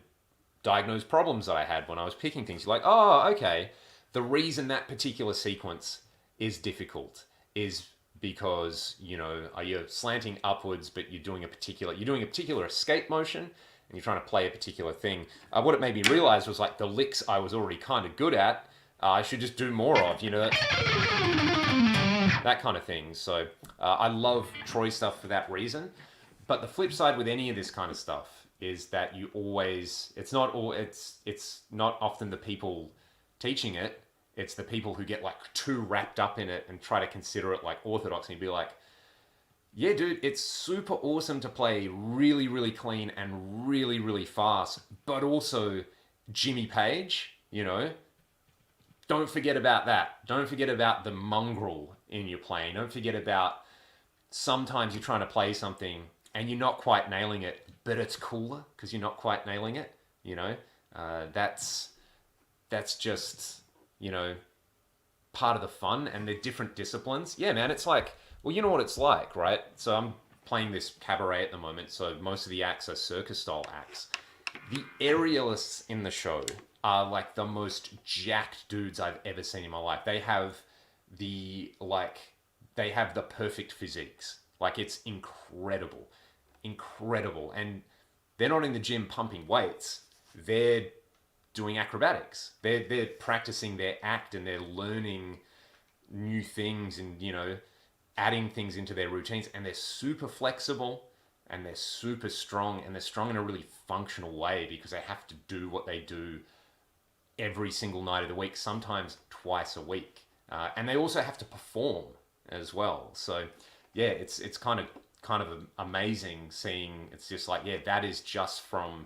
diagnose problems that I had when I was picking things. You're like, oh, okay, the reason that particular sequence is difficult is because, you're slanting upwards, but you're doing a particular escape motion, and you're trying to play a particular thing. What it made me realize was like the licks I was already kind of good at, I should just do more of, that kind of thing. So I love Troy stuff for that reason. But the flip side with any of this kind of stuff is that it's not often the people teaching it. It's the people who get like too wrapped up in it and try to consider it like orthodox and be like, yeah, dude, it's super awesome to play really, really clean and really, really fast, but also Jimmy Page, don't forget about that. Don't forget about the mongrel in your playing. Don't forget about sometimes you're trying to play something and you're not quite nailing it, but it's cooler because you're not quite nailing it. That's just, part of the fun, and the different disciplines. Yeah, man, it's like, well, you know what it's like, right? So I'm playing this cabaret at the moment, so most of the acts are circus-style acts. The aerialists in the show are like the most jacked dudes I've ever seen in my life. They have the perfect physiques. Like, it's incredible. And they're not in the gym pumping weights. They're doing acrobatics. They're practicing their act, and they're learning new things, and adding things into their routines. And they're super flexible, and they're super strong, and they're strong in a really functional way because they have to do what they do every single night of the week, sometimes twice a week. And they also have to perform as well. So yeah, it's kind of amazing seeing. It's just like, yeah, that is just from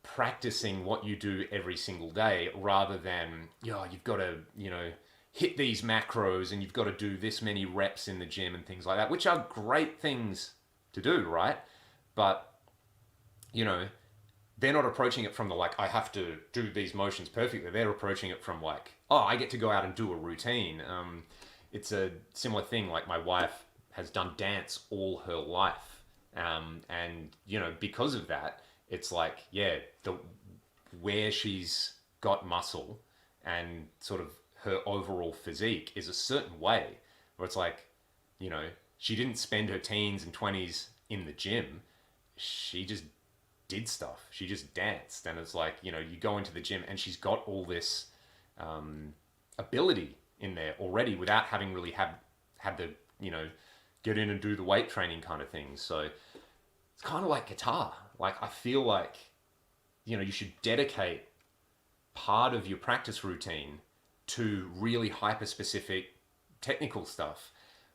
practicing what you do every single day, rather than, you've got to, hit these macros and you've got to do this many reps in the gym and things like that, which are great things to do, right? But, they're not approaching it from the like, I have to do these motions perfectly. They're approaching it from like, oh, I get to go out and do a routine. It's a similar thing. Like, my wife has done dance all her life. And, because of that, it's like, yeah, where she's got muscle and sort of her overall physique is a certain way, where it's like, she didn't spend her teens and 20s in the gym. She just did stuff. She just danced. And it's like, you go into the gym and she's got all this ability in there already without having really had the, get in and do the weight training kind of thing. So it's kind of like guitar. Like, I feel like, you should dedicate part of your practice routine to really hyper-specific technical stuff.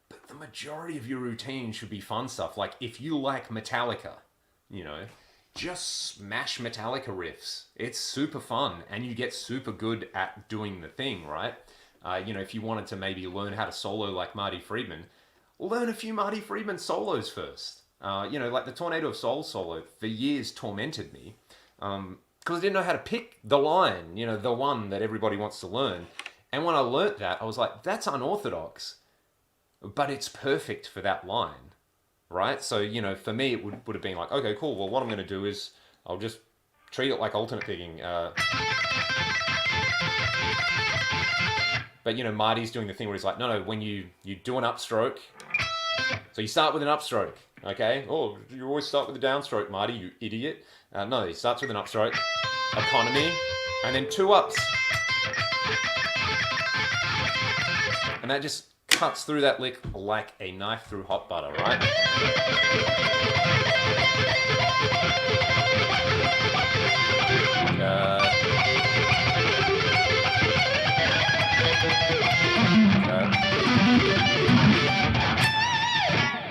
But the majority of your routine should be fun stuff. Like, if you like Metallica, just smash Metallica riffs. It's super fun, and you get super good at doing the thing, right? If you wanted to maybe learn how to solo like Marty Friedman, learn a few Marty Friedman solos first. Like the Tornado of Soul solo for years tormented me because I didn't know how to pick the line, the one that everybody wants to learn. And when I learnt that, I was like, that's unorthodox, but it's perfect for that line, right? So, for me, it would have been like, okay, cool. Well, what I'm going to do is I'll just treat it like alternate picking. But, Marty's doing the thing where he's like, no, when you do an upstroke, so you start with an upstroke, okay? Oh, you always start with a downstroke, Marty, you idiot. No, he starts with an upstroke, economy, and then two ups. And that just cuts through that lick like a knife through hot butter, right?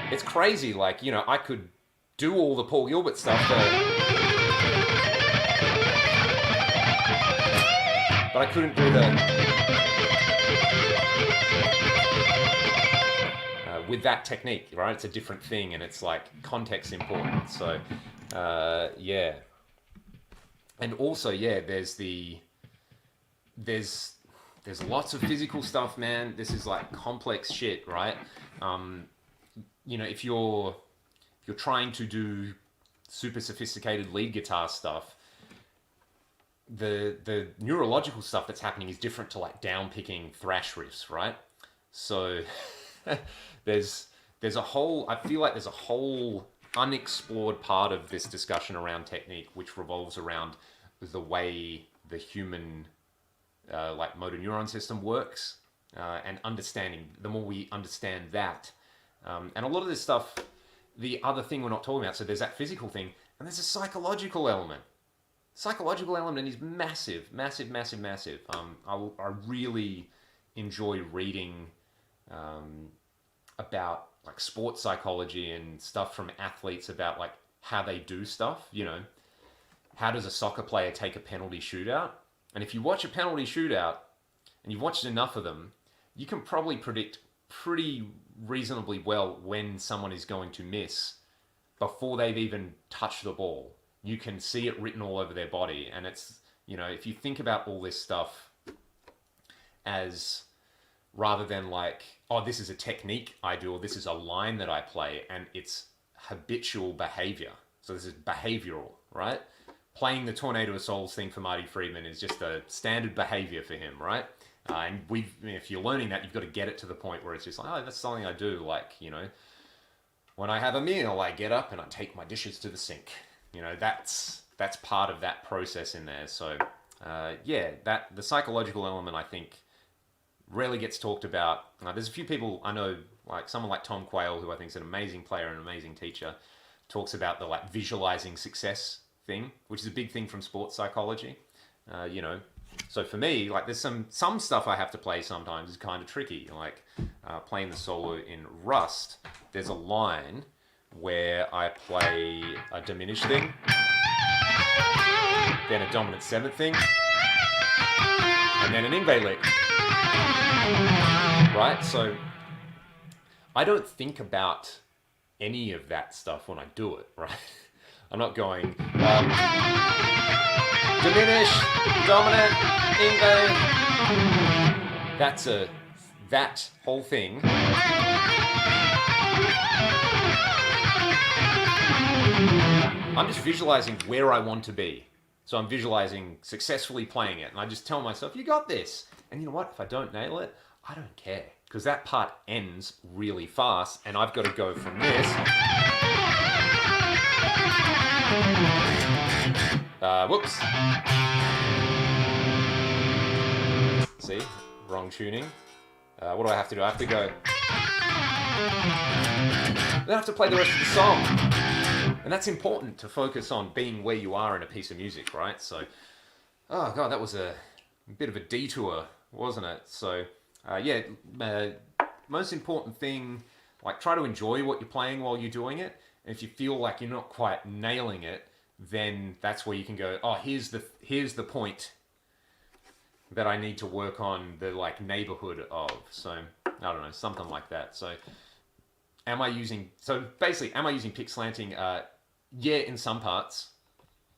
It's crazy, like, you know, I could do all the Paul Gilbert stuff, but I couldn't do with that technique, right? It's a different thing, and it's like context important. So, yeah. And also, yeah, there's lots of physical stuff, man. This is like complex shit, right? You know, if you're trying to do super sophisticated lead guitar stuff, the neurological stuff that's happening is different to like down picking thrash riffs, right? So there's a whole, I feel like there's a whole unexplored part of this discussion around technique, which revolves around the way the human like motor neuron system works, and understanding. The more we understand that, and a lot of this stuff, the other thing we're not talking about, so there's that physical thing, and there's a psychological element. Psychological element is massive, massive, massive, massive. I really enjoy reading about like sports psychology and stuff from athletes about like how they do stuff. You know, how does a soccer player take a penalty shootout? And if you watch a penalty shootout and you've watched enough of them, you can probably predict pretty reasonably well when someone is going to miss before they've even touched the ball. You can see it written all over their body. And it's, you know, if you think about all this stuff as rather than like, oh, this is a technique I do, or this is a line that I play, and it's habitual behavior. So this is behavioral, right? Playing the Tornado of Souls thing for Marty Friedman is just a standard behavior for him, right? And if you're learning that, you've got to get it to the point where it's just like, oh, that's something I do. Like, you know, when I have a meal, I get up and I take my dishes to the sink. You know, that's part of that process in there. So, yeah, the psychological element, I think, rarely gets talked about. There's a few people I know, like someone like Tom Quayle, who I think is an amazing player and an amazing teacher, talks about the like visualizing success thing, which is a big thing from sports psychology. You know, so for me, like there's some stuff I have to play sometimes is kind of tricky. Like playing the solo in Rust, there's a line where I play a diminished thing, then a dominant seventh thing, and then an Yngwie lick. Right? So I don't think about any of that stuff when I do it, right? I'm not going diminish, dominant, Yngwie. That whole thing. I'm just visualizing where I want to be. So I'm visualizing successfully playing it. And I just tell myself, you got this. And you know what? If I don't nail it, I don't care. Because that part ends really fast. And I've got to go from this. Whoops. See? Wrong tuning. What do I have to do? I have to go. Then I have to play the rest of the song. And that's important to focus on being where you are in a piece of music, right? So, oh God, that was a bit of a detour, wasn't it? So, yeah, most important thing, like try to enjoy what you're playing while you're doing it. And if you feel like you're not quite nailing it, then that's where you can go, oh, here's the point that I need to work on the like neighborhood of. So, I don't know, something like that. So, am I using pick slanting? Yeah, in some parts,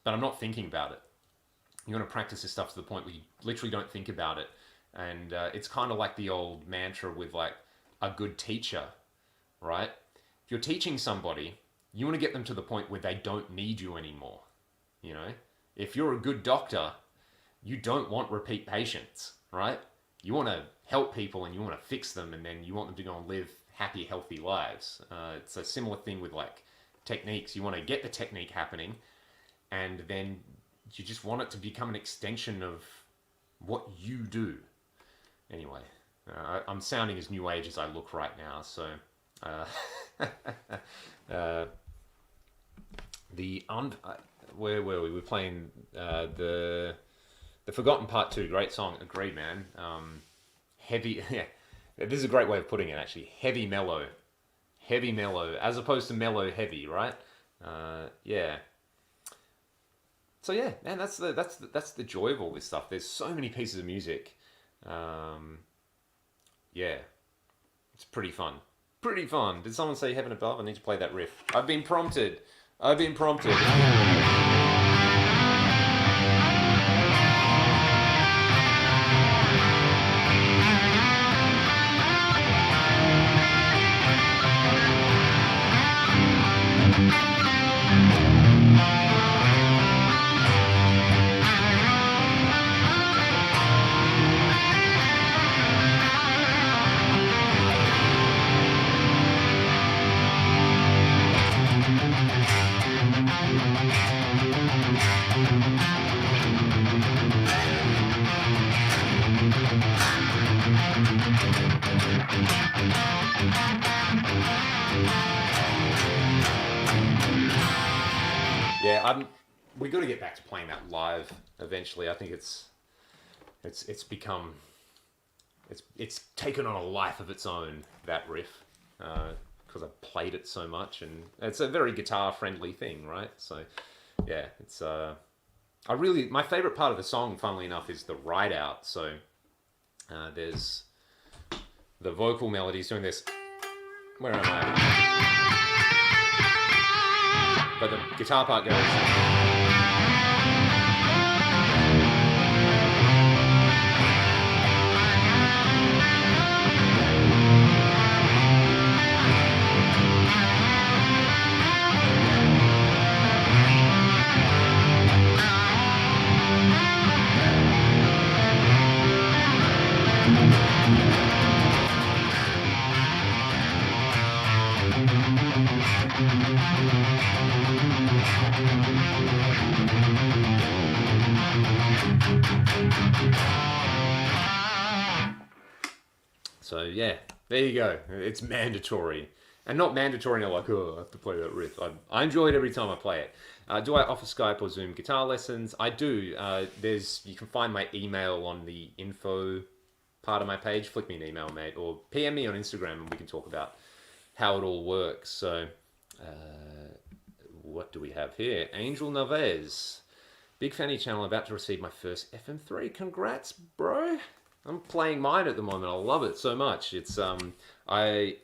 but I'm not thinking about it. You want to practice this stuff to the point where you literally don't think about it. And it's kind of like the old mantra with like a good teacher, right? If you're teaching somebody, you want to get them to the point where they don't need you anymore. You know, if you're a good doctor, you don't want repeat patients, right? You want to help people and you want to fix them, and then you want them to go and live happy, healthy lives. It's a similar thing with like techniques. You want to get the technique happening, and then you just want it to become an extension of what you do. Anyway, I'm sounding as new age as I look right now, so uh, uh, the where were we? We're playing the Forgotten Part Two. Great song, agreed, man. Heavy, yeah. This is a great way of putting it, actually. Heavy mellow, as opposed to mellow heavy, right? Yeah. So yeah, man, that's the joy of all this stuff. There's so many pieces of music. Um, yeah, it's pretty fun. Pretty fun. Did someone say heaven above? I need to play that riff. I've been prompted. I've been prompted. Yeah, we got to get back to playing that live eventually. I think it's become it's taken on a life of its own, that riff, because I've played it so much, and it's a very guitar friendly thing, right? So yeah, it's I really, my favorite part of the song, funnily enough, is the ride out. So there's the vocal melodies doing this. Where am I? But the guitar part goes. So yeah, there you go. It's mandatory. And not mandatory, and like, oh, I have to play that riff. I enjoy it every time I play it. Do I offer Skype or Zoom guitar lessons? I do. You can find my email on the info part of my page. Flick me an email, mate, or PM me on Instagram, and we can talk about how it all works. So, what do we have here? Angel Naves. Big Fanny channel, about to receive my first FM3. Congrats, bro. I'm playing mine at the moment. I love it so much. It's I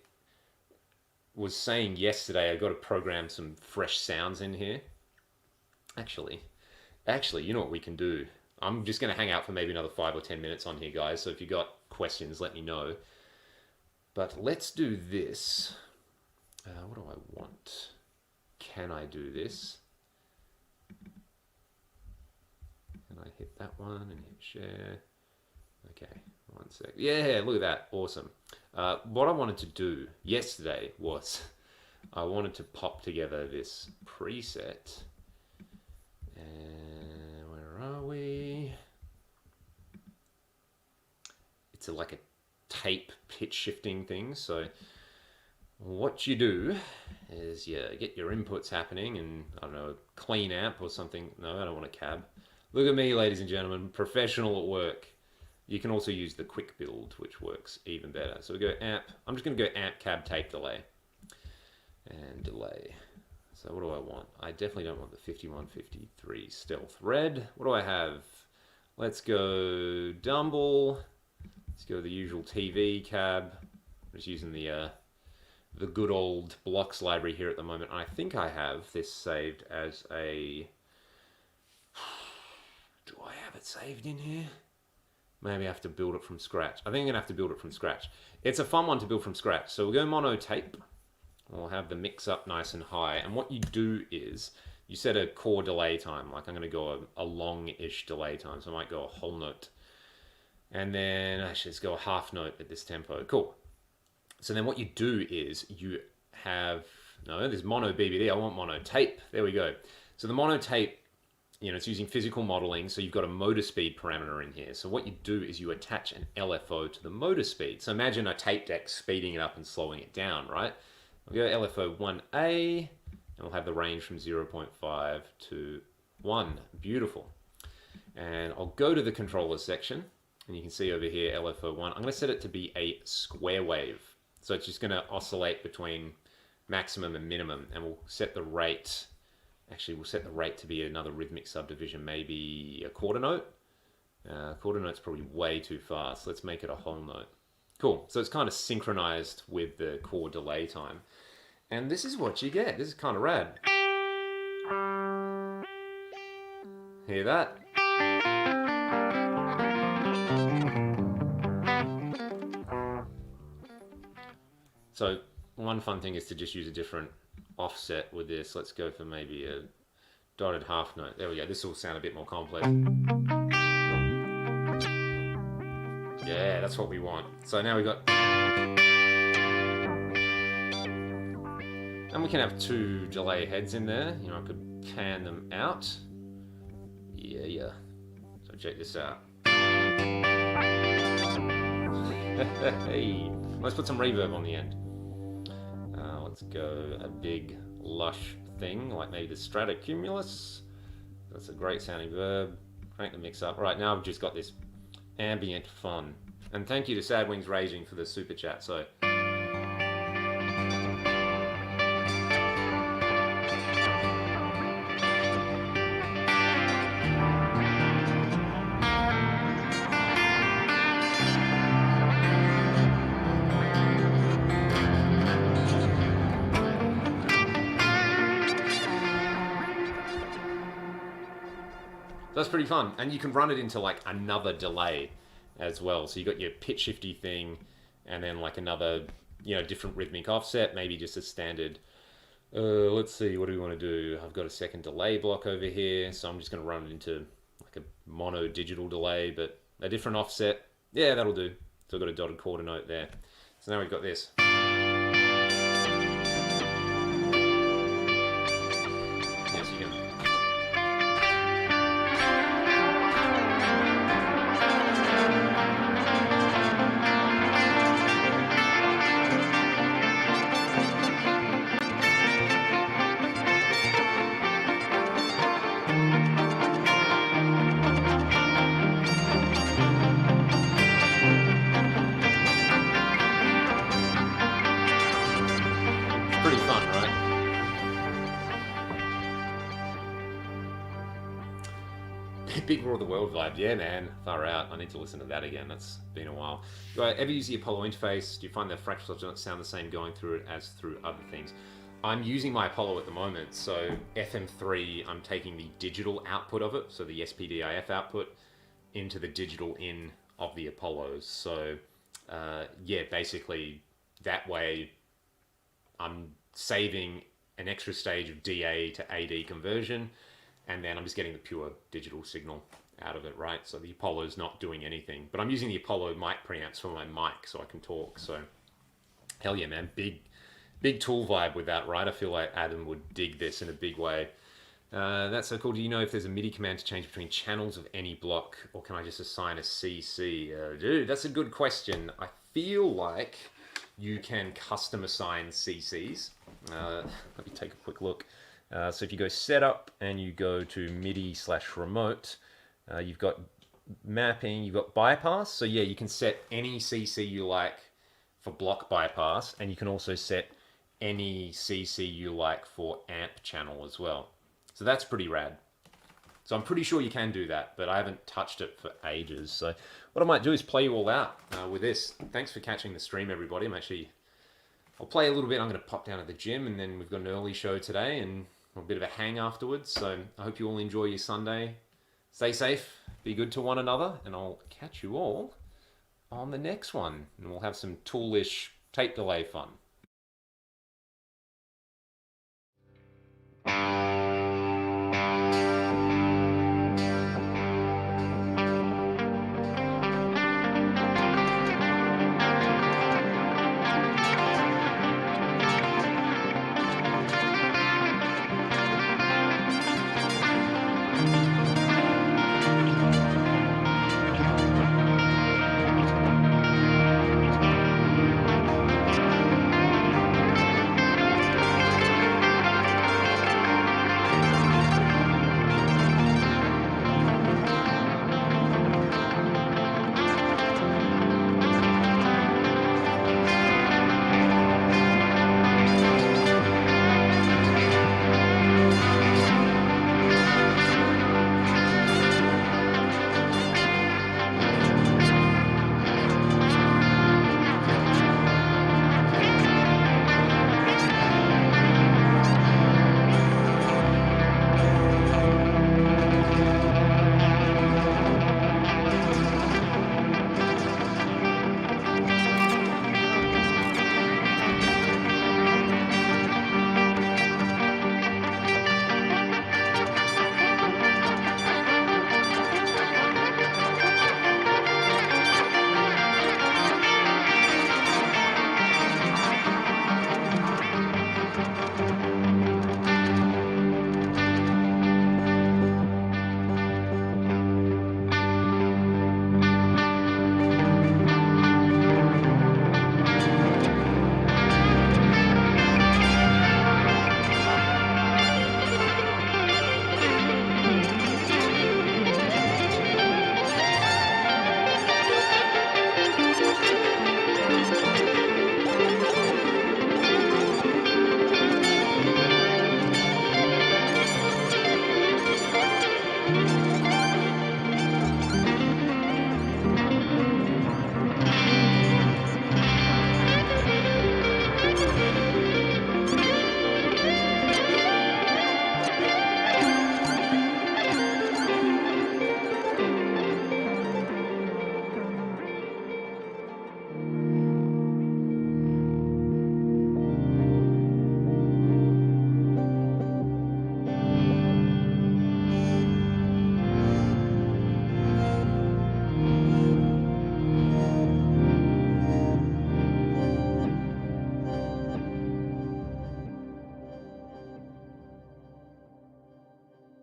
was saying yesterday I got to program some fresh sounds in here. Actually, you know what we can do? I'm just going to hang out for maybe another 5 or 10 minutes on here, guys. So if you got questions, let me know. But let's do this. What do I want? Can I do this? Can I hit that one and hit share? Okay, 1 sec. Yeah, look at that. Awesome. What I wanted to do yesterday was I wanted to pop together this preset. And where are we? It's like a tape pitch shifting thing. So what you do is you get your inputs happening and, I don't know, a clean amp or something. No, I don't want a cab. Look at me, ladies and gentlemen, professional at work. You can also use the quick build, which works even better. So we go amp. I'm just going to go amp, cab, tape, delay. And delay. So what do I want? I definitely don't want the 5153 stealth red. What do I have? Let's go Dumble. Let's go the usual TV cab. I'm just using the good old blocks library here at the moment. I think I have this saved as a... Do I have it saved in here? Maybe I have to build it from scratch. I think I'm going to have to build it from scratch. It's a fun one to build from scratch. So we'll go mono tape. We'll have the mix up nice and high. And what you do is you set a core delay time. Like I'm going to go a long-ish delay time. So I might go a whole note. And then actually let's go a half note at this tempo. Cool. So then what you do is you have... No, there's mono BBD. I want mono tape. There we go. So the mono tape it's using physical modeling, so you've got a motor speed parameter in here. So what you do is you attach an LFO to the motor speed. So imagine a tape deck speeding it up and slowing it down, right? We'll go LFO 1A, and we'll have the range from 0.5 to 1. Beautiful. And I'll go to the controller section, and you can see over here LFO 1. I'm going to set it to be a square wave. So it's just going to oscillate between maximum and minimum, and we'll set the rate. Actually, we'll set the rate to be another rhythmic subdivision, maybe a quarter note. Quarter note's probably way too fast. Let's make it a whole note. Cool. So it's kind of synchronized with the core delay time. And this is what you get. This is kind of rad. Hear that? So one fun thing is to just use a different offset with this. Let's go for maybe a dotted half note. There we go. This will sound a bit more complex. Yeah, that's what we want. So now we've got... And we can have 2 delay heads in there. I could pan them out. Yeah. So check this out. Hey, let's put some reverb on the end. Let's go a big lush thing like maybe the Stratocumulus. That's a great sounding verb. Crank the mix up. Right, now I've just got this ambient fun. And thank you to Sad Wings Raging for the super chat. So that's pretty fun, and you can run it into like another delay as well. So you got your pitch shifty thing, and then like another, different rhythmic offset, maybe just a standard. Let's see, what do we want to do? I've got a second delay block over here, so I'm just going to run it into like a mono digital delay, but a different offset. Yeah, that'll do. So I've got a dotted quarter note there. So now we've got this. Pretty fun, right? Big Roar of the World vibe. Yeah, man. Far out. I need to listen to that again. That's been a while. Do I ever use the Apollo interface? Do you find the fractals don't sound the same going through it as through other things? I'm using my Apollo at the moment. So FM3, I'm taking the digital output of it, so the SPDIF output, into the digital in of the Apollos. So yeah, basically that way I'm saving an extra stage of DA to AD conversion, and then I'm just getting the pure digital signal out of it, right? So the Apollo's not doing anything, but I'm using the Apollo mic preamps for my mic so I can talk. So hell yeah, man. Big tool vibe with that, right? I feel like Adam would dig this in a big way. That's so cool. Do you know if there's a MIDI command to change between channels of any block, or can I just assign a CC? Dude, that's a good question. I feel like you can custom assign CCs. Let me take a quick look. So if you go setup and you go to MIDI/remote, you've got mapping, you've got bypass. So yeah, you can set any CC you like for block bypass, and you can also set any CC you like for amp channel as well. So that's pretty rad. So I'm pretty sure you can do that, but I haven't touched it for ages. So what I might do is play you all out with this. Thanks for catching the stream, everybody. I'll play a little bit. I'm going to pop down to the gym, and then we've got an early show today and a bit of a hang afterwards. So I hope you all enjoy your Sunday. Stay safe, be good to one another, and I'll catch you all on the next one. And we'll have some toolish tape delay fun.